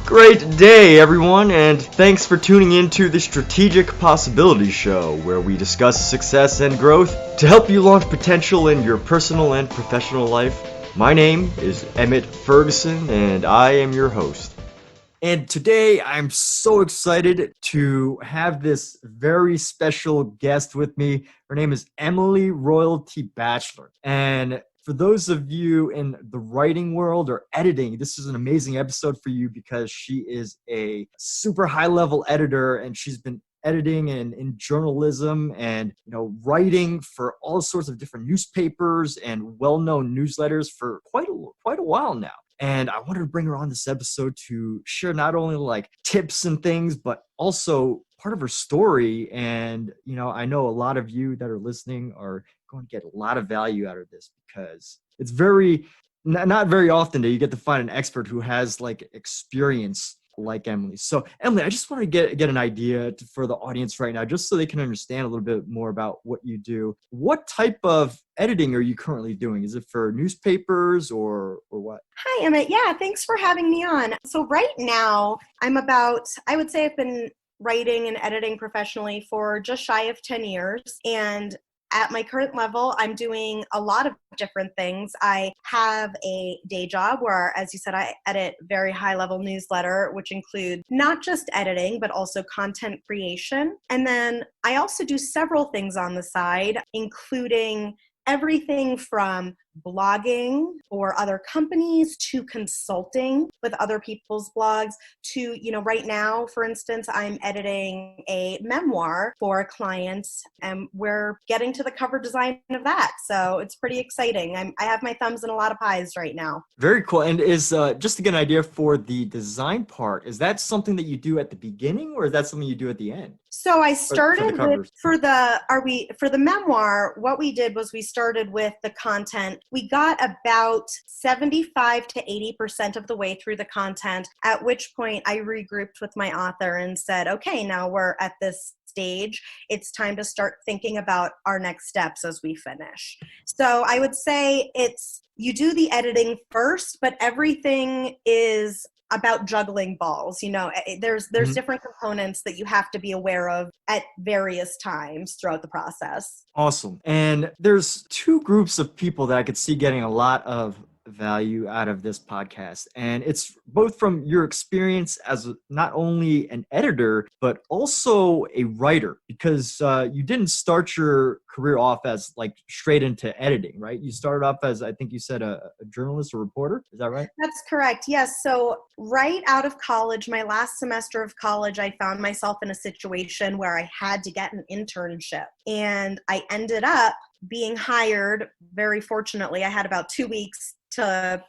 Great day, everyone, and thanks for tuning in to the Strategic Possibilities Show, where we discuss success and growth to help you launch potential in your personal and professional life. My name is Emmett Ferguson, and I am your host. And today, I'm so excited to have this very special guest with me. Her name is Emily Royalty Batchelor, and for those of you in the writing world or editing, this is an amazing episode for you because she is a super high-level editor and she's been editing in journalism and writing for all sorts of different newspapers and well-known newsletters for quite a while now. And I wanted to bring her on this episode to share not only like tips and things, but also part of her story. And, I know a lot of you that are listening are going to get a lot of value out of this because it's not very often that you get to find an expert who has like experience like Emily. So Emily, I just want to get an idea for the audience right now, just so they can understand a little bit more about what you do. What type of editing are you currently doing? Is it for newspapers or what? Hi, Emmett. Yeah, thanks for having me on. So right now, I would say I've been writing and editing professionally for just shy of 10 years. And at my current level, I'm doing a lot of different things. I have a day job where, as you said, I edit very high-level newsletter, which include not just editing, but also content creation. And then I also do several things on the side, including everything from blogging for other companies to consulting with other people's blogs to, right now, for instance, I'm editing a memoir for a client and we're getting to the cover design of that. So it's pretty exciting. I have my thumbs in a lot of pies right now. Very cool. And is just to get an idea for the design part, is that something that you do at the beginning or is that something you do at the end? So I started for the memoir, what we did was we started with the content. We got about 75 to 80% of the way through the content, at which point I regrouped with my author and said, okay, now we're at this stage. It's time to start thinking about our next steps as we finish. So I would say you do the editing first, but everything is about juggling balls. There's different components that you have to be aware of at various times throughout the process. Awesome. And there's two groups of people that I could see getting a lot of value out of this podcast. And it's both from your experience as not only an editor, but also a writer, because you didn't start your career off as like straight into editing, right? You started off as, I think you said, a journalist or reporter. Is that right? That's correct. Yes. So right out of college, my last semester of college, I found myself in a situation where I had to get an internship. And I ended up being hired. Very fortunately, I had about 2 weeks to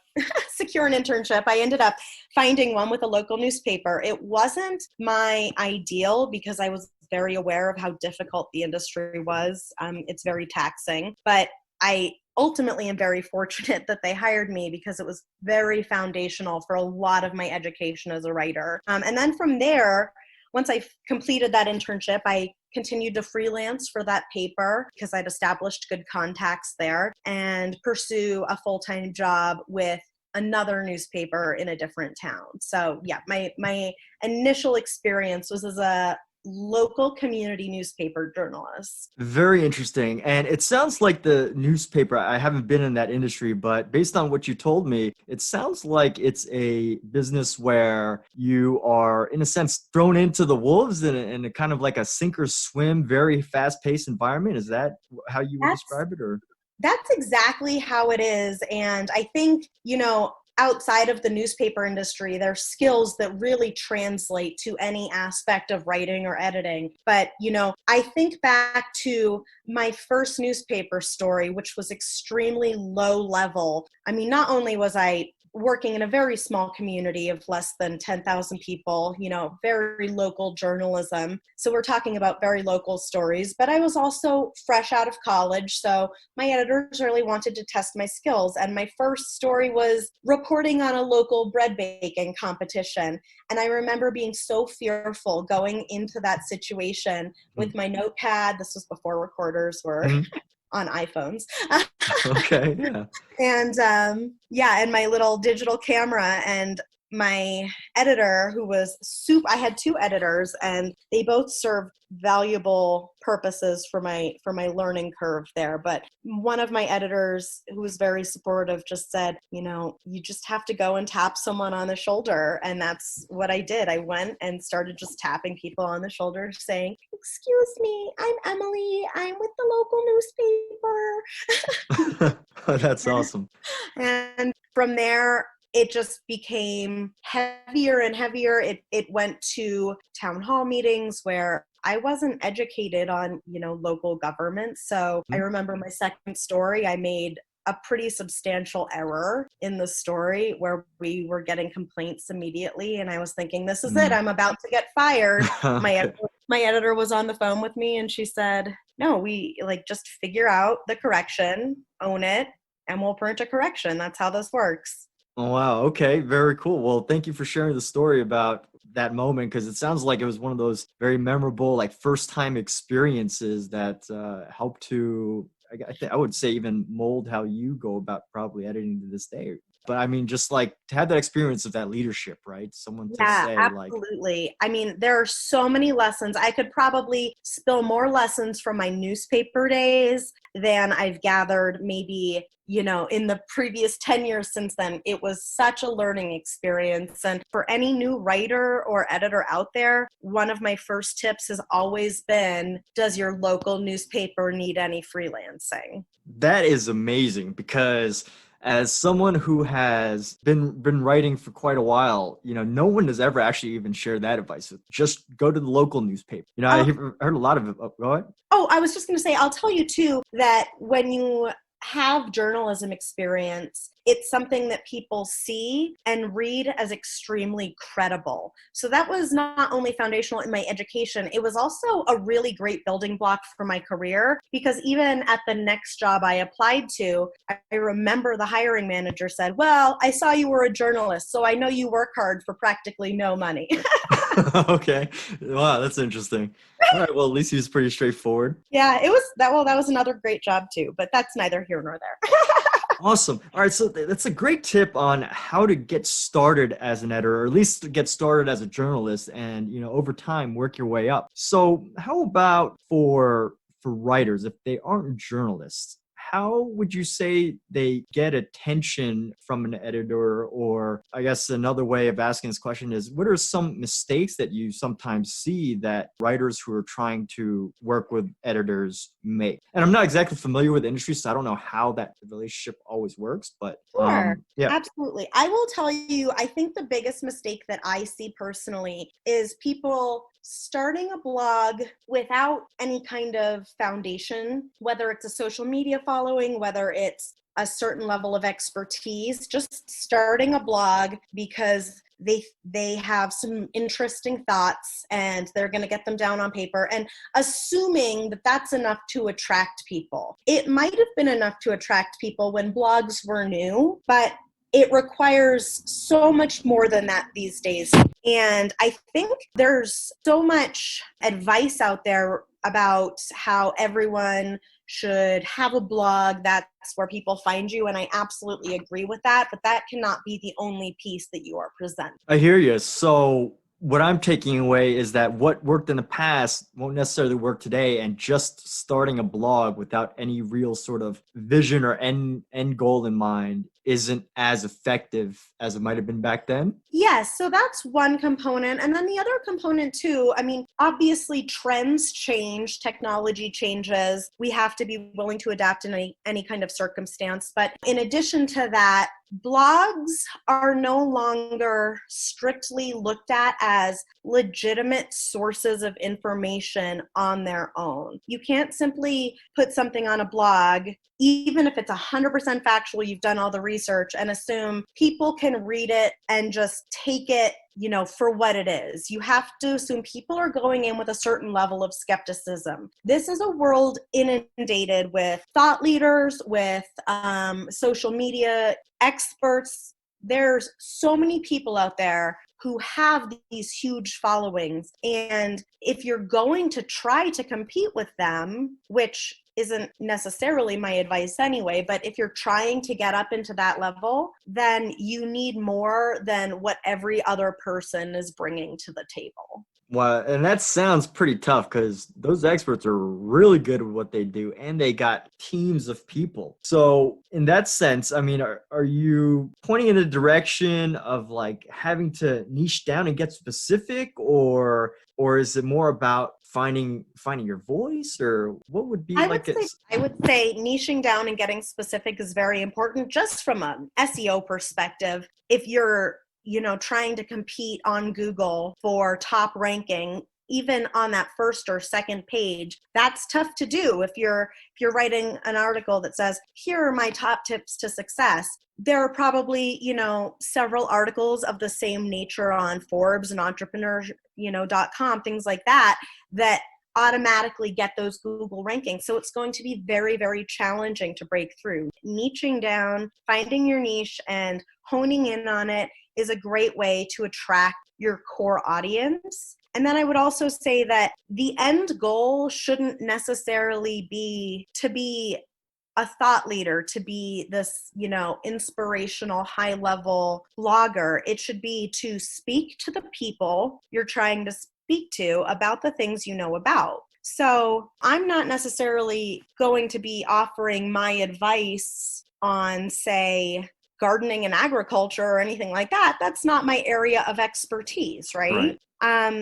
secure an internship. I ended up finding one with a local newspaper. It wasn't my ideal because I was very aware of how difficult the industry was. It's very taxing, but I ultimately am very fortunate that they hired me because it was very foundational for a lot of my education as a writer. And then from there, once I completed that internship, I continued to freelance for that paper because I'd established good contacts there and pursue a full-time job with another newspaper in a different town. So yeah, my initial experience was as a local community newspaper journalist. Very interesting. And it sounds like the newspaper, I haven't been in that industry, but based on what you told me, it sounds like it's a business where you are, in a sense, thrown into the wolves in a kind of like a sink or swim, very fast-paced environment. Is that how you would describe it? Or that's exactly how it is. And I think, outside of the newspaper industry, there's skills that really translate to any aspect of writing or editing. But, I think back to my first newspaper story, which was extremely low level. I mean, not only was I working in a very small community of less than 10,000 people, very local journalism. So we're talking about very local stories, but I was also fresh out of college. So my editors really wanted to test my skills. And my first story was reporting on a local bread baking competition. And I remember being so fearful going into that situation with my notepad. This was before recorders were on iPhones. Okay, yeah. And and my little digital camera, and my editor, who was I had two editors, and they both served valuable purposes for my learning curve there. But one of my editors, who was very supportive, just said, you just have to go and tap someone on the shoulder. And that's what I did. I went and started just tapping people on the shoulder, saying, "Excuse me, I'm Emily. I'm with the local newspaper." That's awesome. And from there, it just became heavier and heavier. It went to town hall meetings where I wasn't educated on, local government. So I remember my second story, I made a pretty substantial error in the story where we were getting complaints immediately. And I was thinking, this is it. I'm about to get fired. Okay. My editor was on the phone with me, and she said, "No, we just figure out the correction, own it, and we'll print a correction. That's how this works." Oh, wow. Okay. Very cool. Well, thank you for sharing the story about that moment, because it sounds like it was one of those very memorable, like first time experiences that helped to, I would say, even mold how you go about probably editing to this day. But I mean, just like to have that experience of that leadership, right? Someone to Yeah, say like, absolutely. I mean, there are so many lessons. I could probably spill more lessons from my newspaper days than I've gathered maybe, in the previous 10 years since then. It was such a learning experience. And for any new writer or editor out there, one of my first tips has always been, does your local newspaper need any freelancing? that is amazing, because as someone who has been writing for quite a while, no one has ever actually even shared that advice. Just go to the local newspaper. I heard a lot of it. Oh, go ahead. Oh, I was just going to say, I'll tell you too, that when you have journalism experience, it's something that people see and read as extremely credible. So that was not only foundational in my education, it was also a really great building block for my career, because even at the next job I applied to, I remember the hiring manager said, "Well, I saw you were a journalist, so I know you work hard for practically no money." Okay. Wow, that's interesting. All right. Well, at least he was pretty straightforward. Yeah, it was that. Well, that was another great job too, but that's neither here nor there. Awesome. All right. So that's a great tip on how to get started as an editor, or at least to get started as a journalist, and, over time work your way up. So how about for writers, if they aren't journalists? How would you say they get attention from an editor? Or I guess another way of asking this question is, what are some mistakes that you sometimes see that writers who are trying to work with editors make? And I'm not exactly familiar with the industry, so I don't know how that relationship always works, but Sure, yeah. absolutely. I will tell you, I think the biggest mistake that I see personally is people starting a blog without any kind of foundation, whether it's a social media following, whether it's a certain level of expertise, just starting a blog because they have some interesting thoughts and they're going to get them down on paper, and assuming that that's enough to attract people. It might have been enough to attract people when blogs were new, but it requires so much more than that these days. And I think there's so much advice out there about how everyone should have a blog. That's where people find you. And I absolutely agree with that. But that cannot be the only piece that you are presenting. I hear you. So what I'm taking away is that what worked in the past won't necessarily work today, and just starting a blog without any real sort of vision or end goal in mind isn't as effective as it might have been back then. Yes, so that's one component. And then the other component too, I mean, obviously trends change, technology changes. We have to be willing to adapt in any kind of circumstance. But in addition to that, blogs are no longer strictly looked at as legitimate sources of information on their own. You can't simply put something on a blog, even if it's 100% factual, you've done all the research, and assume people can read it and just take it, for what it is. You have to assume people are going in with a certain level of skepticism. This is a world inundated with thought leaders, with social media experts. There's so many people out there who have these huge followings. And if you're going to try to compete with them, which isn't necessarily my advice anyway, but if you're trying to get up into that level, then you need more than what every other person is bringing to the table. Well, and that sounds pretty tough because those experts are really good at what they do and they got teams of people. So, in that sense, I mean, are you pointing in a direction of like having to niche down and get specific, or is it more about finding your voice, or what would be like a I would say niching down and getting specific is very important just from an SEO perspective. If you're trying to compete on Google for top ranking, even on that first or second page, that's tough to do. If you're writing an article that says, here are my top tips to success, there are probably, several articles of the same nature on Forbes and Entrepreneur, .com, things like that automatically get those Google rankings. So it's going to be very, very challenging to break through. Niching down, finding your niche and honing in on it is a great way to attract your core audience. And then I would also say that the end goal shouldn't necessarily be to be a thought leader, to be this, inspirational high-level blogger. It should be to speak to the people you're trying to speak to about the things you know about. So I'm not necessarily going to be offering my advice on, say, gardening and agriculture or anything like that. That's not my area of expertise, right?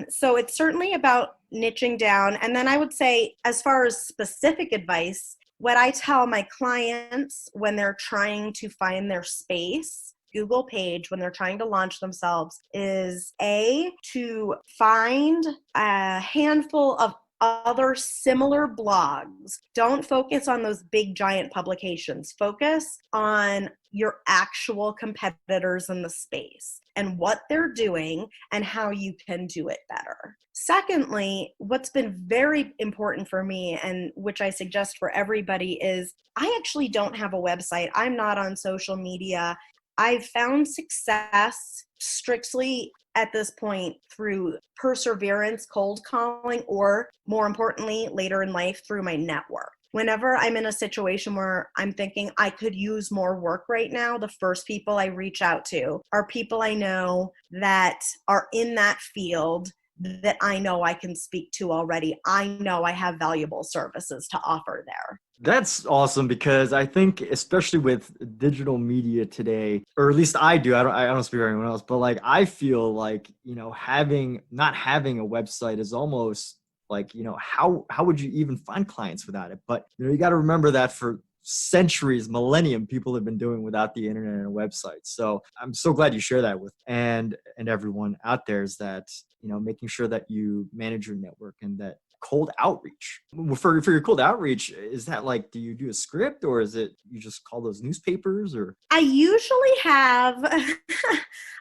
So it's certainly about niching down. And then I would say, as far as specific advice, what I tell my clients when they're trying to find their space, Google page, when they're trying to launch themselves, is to find a handful of other similar blogs. Don't focus on those big giant publications. Focus on your actual competitors in the space and what they're doing and how you can do it better. Secondly, what's been very important for me, and which I suggest for everybody, is I actually don't have a website. I'm not on social media. I've found success strictly at this point through perseverance, cold calling, or more importantly, later in life, through my network. Whenever I'm in a situation where I'm thinking I could use more work right now, the first people I reach out to are people I know that are in that field that I know I can speak to already. I know I have valuable services to offer there. That's awesome, because I think, especially with digital media today, or at least I do, I don't speak for anyone else, but like I feel like, not having a website is almost like, how would you even find clients without it? But you got to remember that for centuries, millennium, people have been doing without the internet and a website. So I'm so glad you share that with and everyone out there, is that making sure that you manage your network and that cold outreach. For your cold outreach, is that like, do you do a script, or is it you just call those newspapers? Or I usually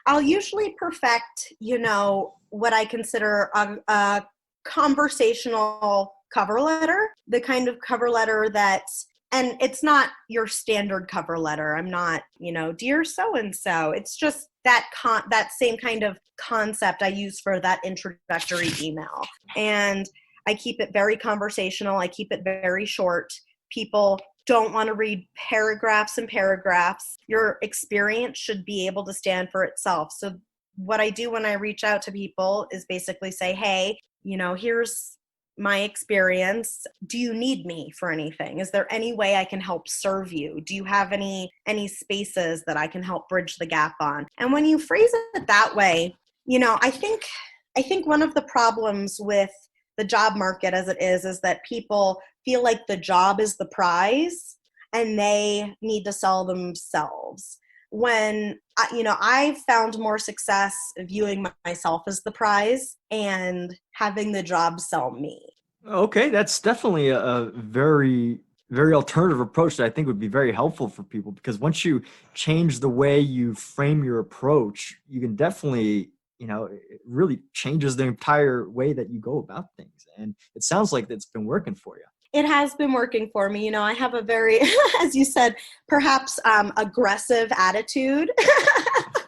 I'll usually perfect, what I consider a conversational cover letter, the kind of cover letter and it's not your standard cover letter. I'm not, dear so-and-so. It's just that same kind of concept I use for that introductory email. And I keep it very conversational. I keep it very short. People don't want to read paragraphs and paragraphs. Your experience should be able to stand for itself. So what I do when I reach out to people is basically say, hey, here's my experience. Do you need me for anything? Is there any way I can help serve you? Do you have any spaces that I can help bridge the gap on? And when you phrase it that way, I think one of the problems with the job market as it is that people feel like the job is the prize and they need to sell themselves. When, I've found more success viewing myself as the prize and having the job sell me. Okay, that's definitely a very, very alternative approach that I think would be very helpful for people, because once you change the way you frame your approach, you can definitely, it really changes the entire way that you go about things. And it sounds like it's been working for you. It has been working for me. I have a very, as you said, perhaps aggressive attitude.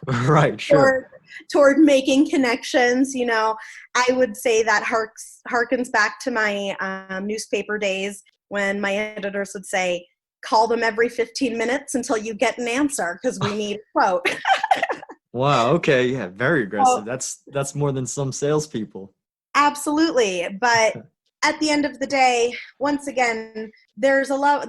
Right, sure. Toward making connections. I would say that harkens back to my newspaper days when my editors would say, call them every 15 minutes until you get an answer because we need a quote. Wow. Okay. Yeah. Very aggressive. So, That's more than some salespeople. absolutely. But at the end of the day, once again, there's a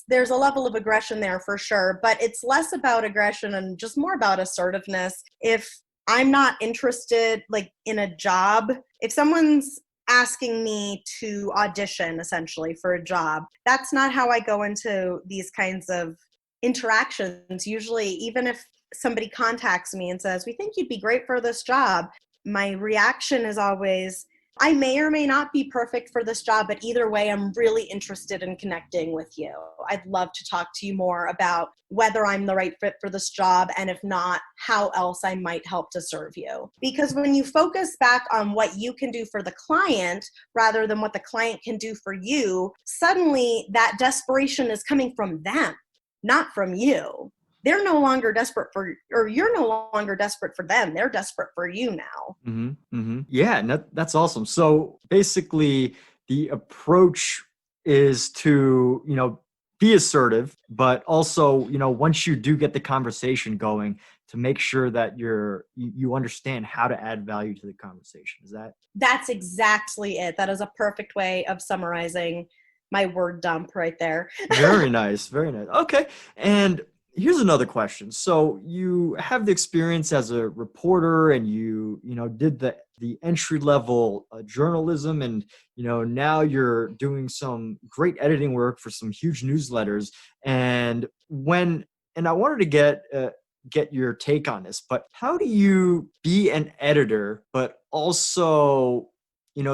there's a level of aggression there for sure, but it's less about aggression and just more about assertiveness. If I'm not interested, like in a job, if someone's asking me to audition essentially for a job, that's not how I go into these kinds of interactions. Usually, even if somebody contacts me and says, we think you'd be great for this job, my reaction is always, I may or may not be perfect for this job, but either way, I'm really interested in connecting with you. I'd love to talk to you more about whether I'm the right fit for this job, and if not, how else I might help to serve you. Because when you focus back on what you can do for the client rather than what the client can do for you, suddenly that desperation is coming from them, not from you. They're no longer desperate for, or you're no longer desperate for them. They're desperate for you now. Mm-hmm, mm-hmm. Yeah, and that's awesome. So basically, the approach is to, be assertive, but also, once you do get the conversation going, to make sure that you understand how to add value to the conversation. Is that? That's exactly it. That is a perfect way of summarizing my word dump right there. Very nice, very nice. Okay, and here's another question. So you have the experience as a reporter, and you did the entry level journalism, and now you're doing some great editing work for some huge newsletters. And I wanted to get your take on this, but how do you be an editor but also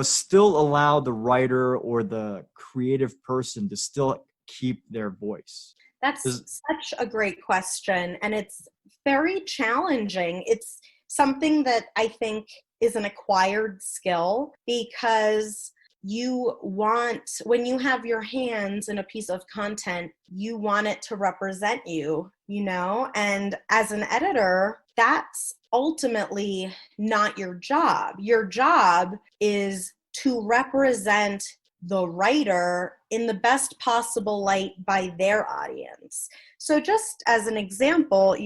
still allow the writer or the creative person to still keep their voice? That's Does- such a great question, and it's very challenging. It's something that I think is an acquired skill because when you have your hands in a piece of content, you want it to represent you, and as an editor, that's ultimately not your job. Your job is to represent the writer in the best possible light by their audience. So just as an example,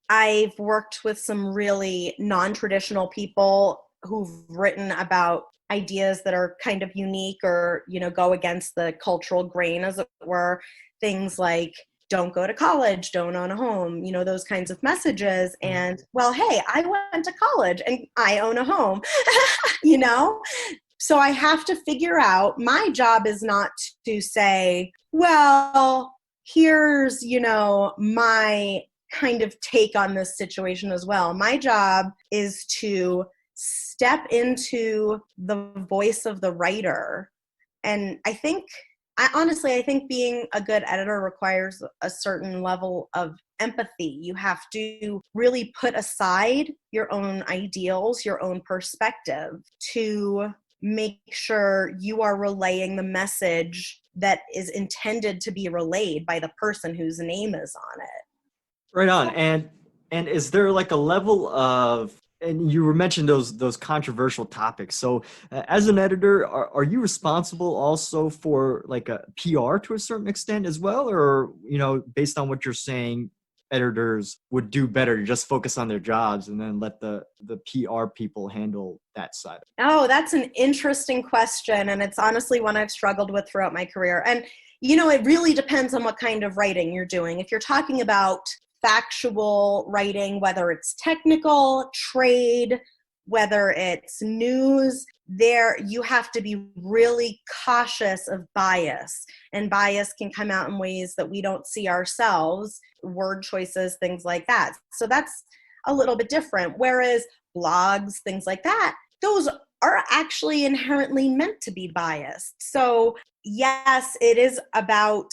I've worked with some really non-traditional people who've written about ideas that are kind of unique or, go against the cultural grain, as it were. Things like, don't go to college, don't own a home, those kinds of messages. And, well, hey, I went to college and I own a home, So I have to figure out, my job is not to say, well, here's, my kind of take on this situation as well. My job is to step into the voice of the writer. And I think being a good editor requires a certain level of empathy. You have to really put aside your own ideals, your own perspective, to make sure you are relaying the message that is intended to be relayed by the person whose name is on it. Right on. And is there like a level of, and you were mentioned those controversial topics. So as an editor, are you responsible also for like a PR to a certain extent as well? Or, based on what you're saying, editors would do better to just focus on their jobs and then let the PR people handle that side? Oh, that's an interesting question. And it's honestly one I've struggled with throughout my career. And, it really depends on what kind of writing you're doing. If you're talking about factual writing, whether it's technical, trade, whether it's news, there you have to be really cautious of bias. And bias can come out in ways that we don't see ourselves, word choices, things like that. So that's a little bit different. Whereas blogs, things like that, those are actually inherently meant to be biased. So yes, it is about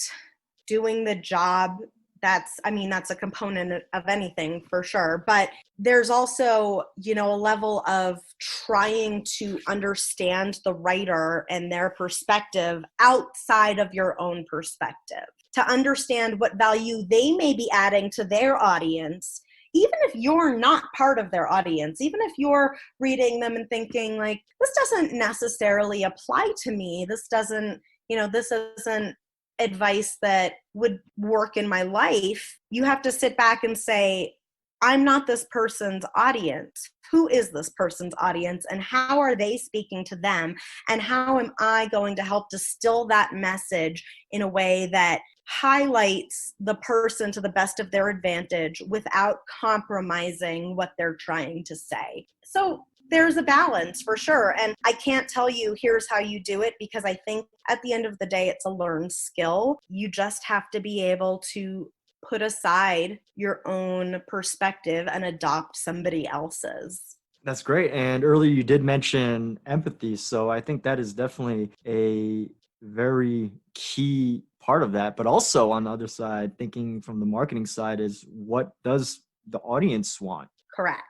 doing the job. That's a component of anything for sure. But there's also, a level of trying to understand the writer and their perspective outside of your own perspective, to understand what value they may be adding to their audience, even if you're not part of their audience, even if you're reading them and thinking like, this doesn't necessarily apply to me. This doesn't, this isn't advice that would work in my life. You have to sit back and say, I'm not this person's audience. Who is this person's audience, and how are they speaking to them? And how am I going to help distill that message in a way that highlights the person to the best of their advantage without compromising what they're trying to say? So there's a balance for sure. And I can't tell you, here's how you do it, because I think at the end of the day, it's a learned skill. You just have to be able to put aside your own perspective and adopt somebody else's. That's great. And earlier you did mention empathy. So I think that is definitely a very key part of that. But also on the other side, thinking from the marketing side, is what does the audience want? Correct.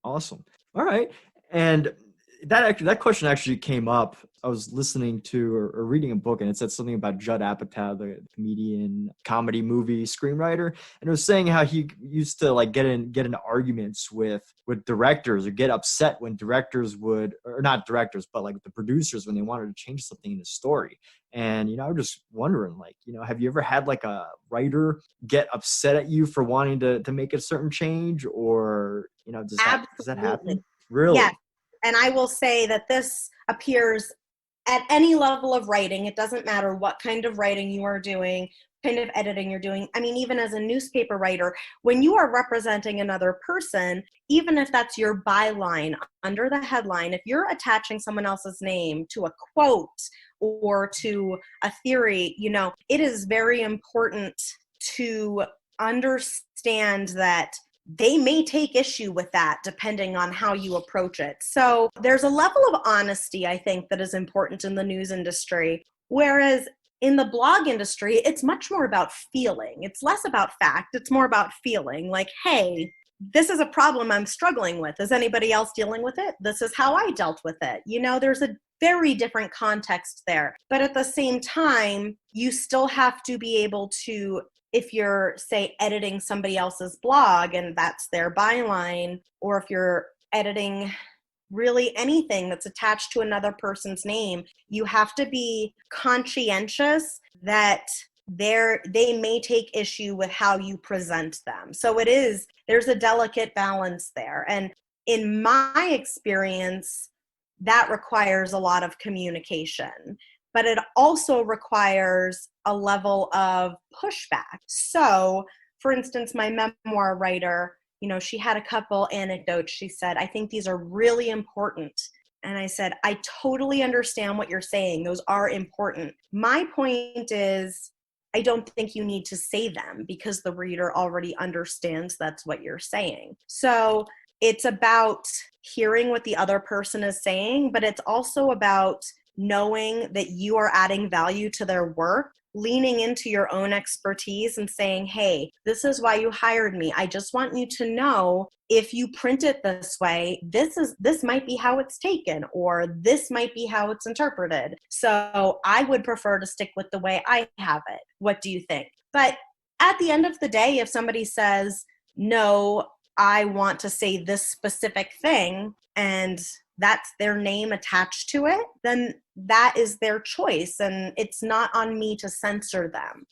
Awesome. All right. And that question actually came up. I was listening to or reading a book, and it said something about Judd Apatow, the comedian, comedy movie screenwriter, and it was saying how he used to like get into arguments with directors, or get upset when directors would, or not directors, but like the producers, when they wanted to change something in the story. And I was just wondering, like, have you ever had like a writer get upset at you for wanting to make a certain change, or does that Absolutely. happen? Really? Yes. And I will say that this appears at any level of writing. It doesn't matter what kind of writing you are doing, kind of editing you're doing. I mean, even as a newspaper writer, when you are representing another person, even if that's your byline under the headline, if you're attaching someone else's name to a quote or to a theory, it is very important to understand that they may take issue with that depending on how you approach it. So there's a level of honesty, I think, that is important in the news industry. Whereas in the blog industry, it's much more about feeling. It's less about fact. It's more about feeling, like, hey, this is a problem I'm struggling with. Is anybody else dealing with it? This is how I dealt with it. There's a very different context there. But at the same time, you still have to be able to, if you're, say, editing somebody else's blog and that's their byline, or if you're editing really anything that's attached to another person's name, you have to be conscientious that they may take issue with how you present them. So there's a delicate balance there. And in my experience, that requires a lot of communication, but it also requires a level of pushback. So, for instance, my memoir writer, she had a couple anecdotes. She said, I think these are really important. And I said, I totally understand what you're saying. Those are important. My point is, I don't think you need to say them because the reader already understands that's what you're saying. So it's about hearing what the other person is saying, but it's also about knowing that you are adding value to their work, leaning into your own expertise and saying, hey, this is why you hired me. I just want you to know, if you print it this way, this might be how it's taken, or this might be how it's interpreted. So I would prefer to stick with the way I have it. What do you think? But at the end of the day, if somebody says, no, I want to say this specific thing, and that's their name attached to it, then that is their choice, and it's not on me to censor them.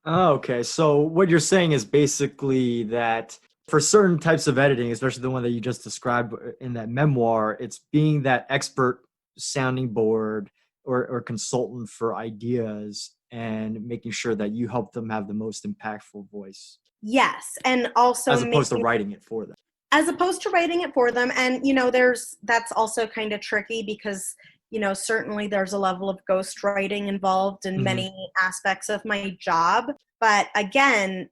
Oh, okay. So what you're saying is basically that for certain types of editing, especially the one that you just described in that memoir, it's being that expert sounding board or consultant for ideas, and making sure that you help them have the most impactful voice. Yes, and also As opposed to writing it for them. As opposed to writing it for them. And, that's also kind of tricky because, certainly there's a level of ghostwriting involved in many aspects of my job. But again,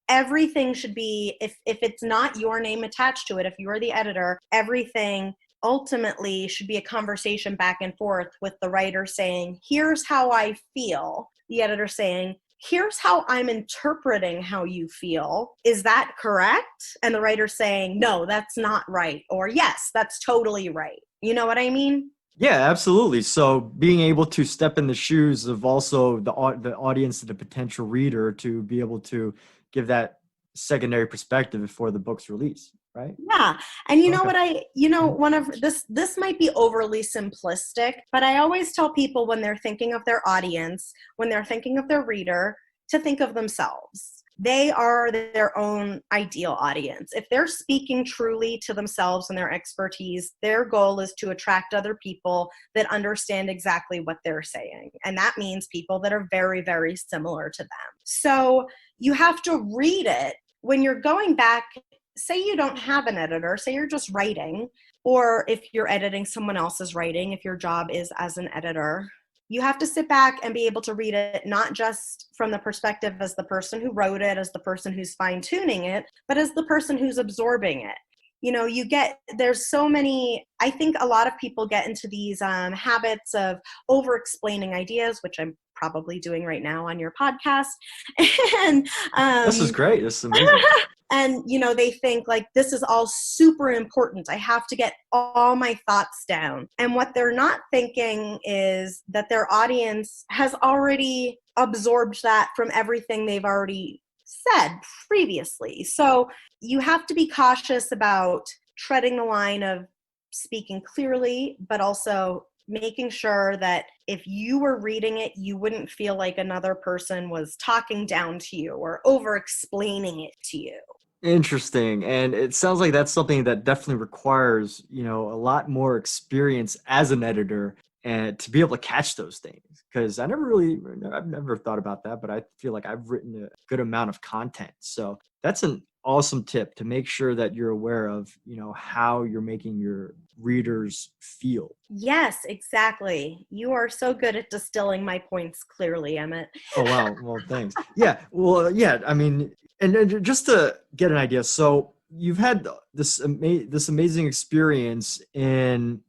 everything should be, if it's not your name attached to it, if you're the editor, everything ultimately should be a conversation back and forth with the writer saying, here's how I feel. The editor saying, here's how I'm interpreting how you feel. Is that correct? And the writer saying, no, that's not right. Or yes, that's totally right. You know what I mean? Yeah, absolutely. So being able to step in the shoes of also the audience, the potential reader, to be able to give that secondary perspective before the book's release. right? Yeah. And you know Okay. what one of this might be overly simplistic, but I always tell people when they're thinking of their audience, when they're thinking of their reader, to think of themselves. They are their own ideal audience. If they're speaking truly to themselves and their expertise, their goal is to attract other people that understand exactly what they're saying. And that means people that are very, very similar to them. So you have to read it when you're going back. Say you don't have an editor, say you're just writing, or if you're editing someone else's writing, if your job is as an editor, you have to sit back and be able to read it, not just from the perspective as the person who wrote it, as the person who's fine tuning it, but as the person who's absorbing it. There's so many, I think a lot of people get into these habits of over explaining ideas, which I'm probably doing right now on your podcast. And This is great. This is amazing. and they think like, this is all super important, I have to get all my thoughts down. And what they're not thinking is that their audience has already absorbed that from everything they've already said previously. So you have to be cautious about treading the line of speaking clearly, but also making sure that if you were reading it, you wouldn't feel like another person was talking down to you or over explaining it to you. Interesting. And it sounds like that's something that definitely requires, a lot more experience as an editor and to be able to catch those things. Because I've never thought about that, but I feel like I've written a good amount of content. So that's an awesome tip to make sure that you're aware of, how you're making your readers feel. Yes, exactly. You are so good at distilling my points clearly, Emmett. Oh, wow. Well, thanks. Yeah. Well, yeah. I mean, and just to get an idea, so you've had this amazing experience in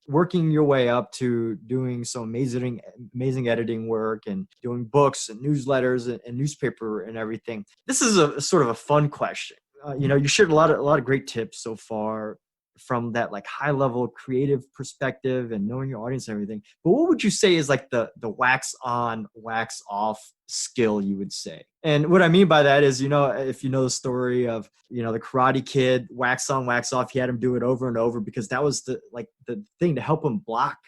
working your way up to doing some amazing editing work and doing books and newsletters and newspaper and everything. This is a sort of a fun question. You shared a lot of great tips so far from that like high level creative perspective and knowing your audience and everything. But what would you say is like the wax on, wax off skill you would say? And what I mean by that is, if you know the story of, the Karate Kid, wax on, wax off, he had him do it over and over because that was the thing to help him block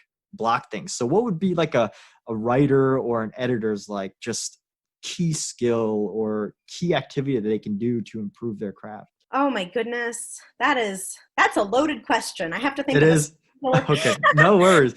things. So what would be like a writer or an editor's like just key skill or key activity that they can do to improve their craft? Oh my goodness. That's a loaded question. I have to think It of is. Okay. No worries.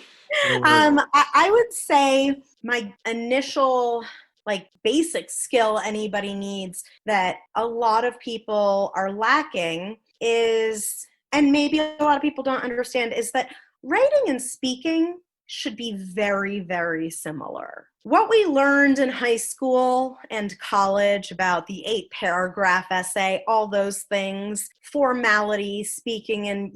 No worries. I would say my initial like basic skill anybody needs that a lot of people are lacking is, and maybe a lot of people don't understand, is that writing and speaking should be very, very similar. What we learned in high school and college about the 8-paragraph essay, all those things, formality, speaking in,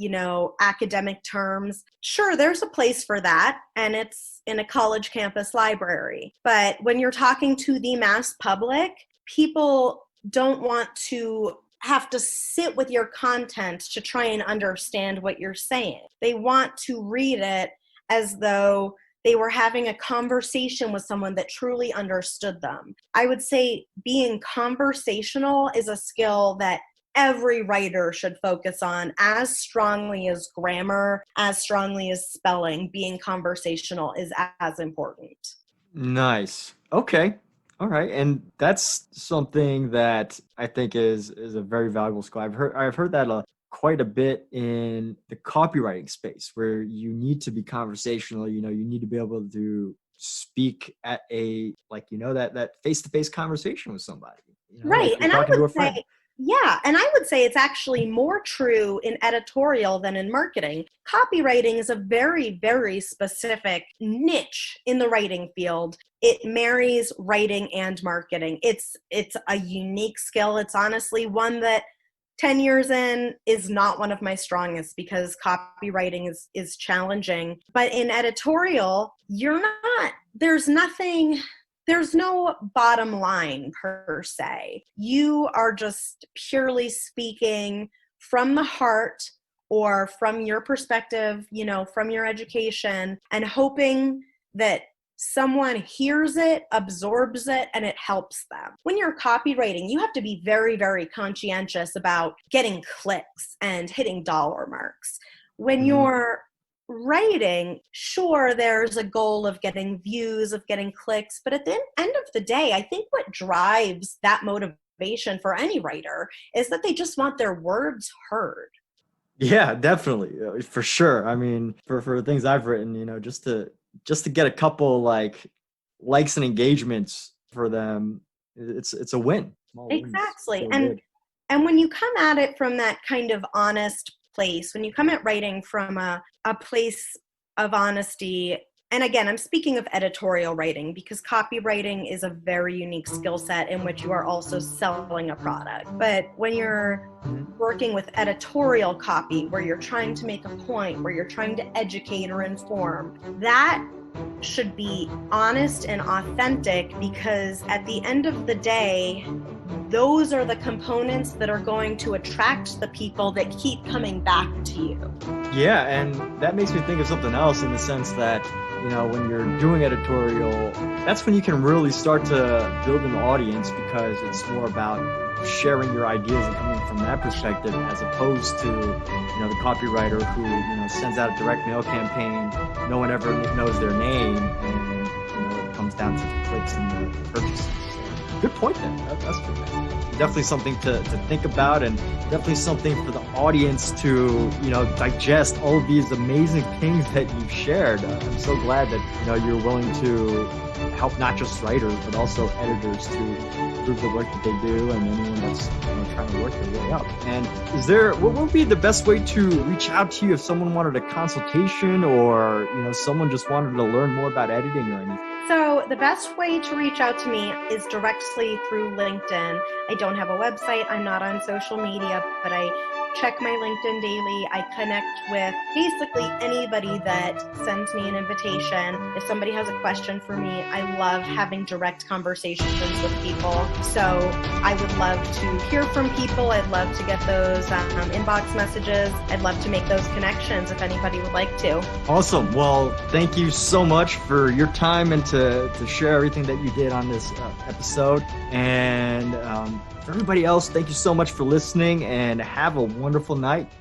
academic terms, sure, there's a place for that, and it's in a college campus library. But when you're talking to the mass public, people don't want to have to sit with your content to try and understand what you're saying. They want to read it as though they were having a conversation with someone that truly understood them. I would say being conversational is a skill that every writer should focus on as strongly as grammar, as strongly as spelling. Being conversational is as important. Nice. Okay. All right. And that's something that I think is a very valuable skill. I've heard that quite a bit in the copywriting space where you need to be conversational, you need to be able to speak at that face-to-face conversation with somebody, Right. like you're And I talking to would a friend. say, yeah, and I would say it's actually more true in editorial than in marketing. Copywriting is a very, very specific niche in the writing field. It marries writing and marketing. It's a unique skill. It's honestly one that 10 years in is not one of my strongest because copywriting is challenging. But in editorial, there's no bottom line per se. You are just purely speaking from the heart or from your perspective, from your education, and hoping that someone hears it, absorbs it, and it helps them. When you're copywriting, you have to be very, very conscientious about getting clicks and hitting dollar marks. When you're writing, sure, there's a goal of getting views, of getting clicks, but at the end of the day, I think what drives that motivation for any writer is that they just want their words heard. Yeah, definitely. For sure. I mean, for things I've written, just to get a couple likes and engagements for them, it's a win. Small wins. Exactly. So and when you come at it from that kind of honest place, when you come at writing from a place of honesty, and again, I'm speaking of editorial writing because copywriting is a very unique skill set in which you are also selling a product. But when you're working with editorial copy, where you're trying to make a point, where you're trying to educate or inform, that should be honest and authentic, because at the end of the day, those are the components that are going to attract the people that keep coming back to you. Yeah, and that makes me think of something else in the sense that, when you're doing editorial, that's when you can really start to build an audience, because it's more about sharing your ideas and coming from that perspective, as opposed to, the copywriter who, sends out a direct mail campaign, no one ever knows their name, and, it comes down to the clicks and the purchases. So, good point there. That's fantastic. Definitely something to think about, and definitely something for the audience to, digest all of these amazing things that you've shared. I'm so glad that, you're willing to help not just writers, but also editors to improve the work that they do, and anyone that's trying to work their way up. And what would be the best way to reach out to you if someone wanted a consultation, or, someone just wanted to learn more about editing or anything? So the best way to reach out to me is directly through LinkedIn. I don't have a website. I'm not on social media, but I check my LinkedIn daily. I connect with basically anybody that sends me an invitation. If somebody has a question for me, I love having direct conversations with people. So I would love to hear from people. I'd love to get those inbox messages. I'd love to make those connections if anybody would like to. Awesome. Well, thank you so much for your time and to share everything that you did on this episode. And for everybody else, thank you so much for listening, and have a wonderful night.